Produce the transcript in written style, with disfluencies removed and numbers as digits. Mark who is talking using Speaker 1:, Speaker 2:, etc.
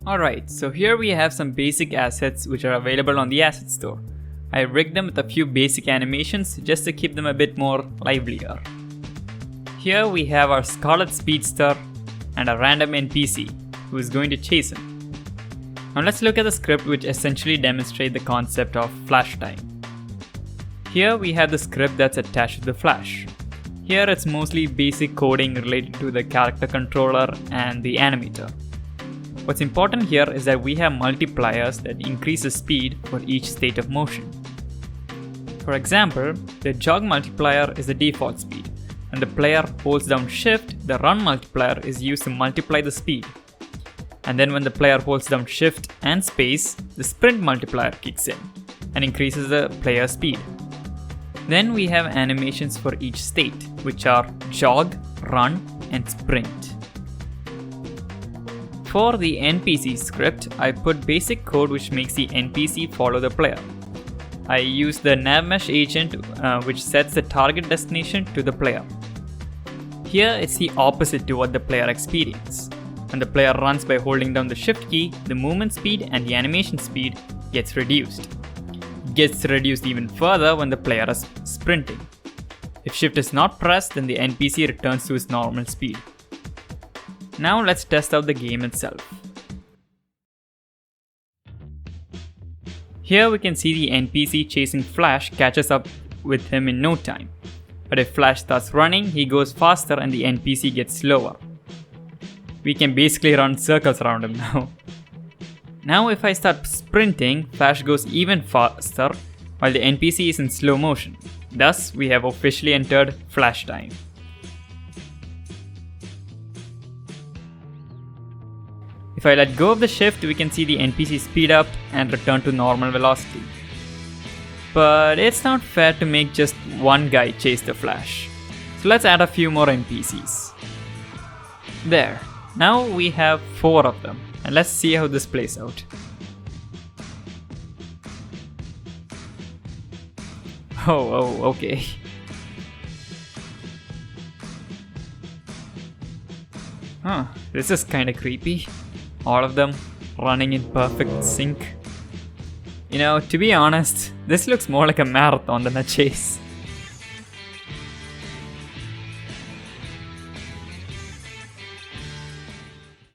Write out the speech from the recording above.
Speaker 1: Alright, so here we have some basic assets which are available on the asset store. I rigged them with a few basic animations just to keep them a bit more livelier. Here we have our Scarlet Speedster and a random NPC who is going to chase him. Now let's look at the script which essentially demonstrates the concept of flash time. Here we have the script that's attached to the flash. Here it's mostly basic coding related to the character controller and the animator. What's important here is that we have multipliers that increase the speed for each state of motion. For example, the jog multiplier is the default speed. When the player holds down shift, the run multiplier is used to multiply the speed. And then when the player holds down shift and space, the sprint multiplier kicks in and increases the player's speed. Then we have animations for each state, which are jog, run, and sprint. For the NPC script, I put basic code which makes the NPC follow the player. I use the navmesh agent which sets the target destination to the player. Here it's the opposite to what the player experiences. When the player runs by holding down the shift key, the movement speed and the animation speed gets reduced. It gets reduced even further when the player is sprinting. If shift is not pressed, then the NPC returns to its normal speed. Now let's test out the game itself. Here we can see the NPC chasing Flash catches up with him in no time. But if Flash starts running, he goes faster and the NPC gets slower. We can basically run circles around him now. Now if I start sprinting, Flash goes even faster while the NPC is in slow motion. Thus, we have officially entered Flash time. If I let go of the shift, we can see the NPC speed up and return to normal velocity. But it's not fair to make just one guy chase the Flash. So let's add a few more NPCs. There. Now we have 4 of them. And let's see how this plays out. Oh, okay. This is kinda creepy. All of them running in perfect sync. You know, to be honest, this looks more like a marathon than a chase.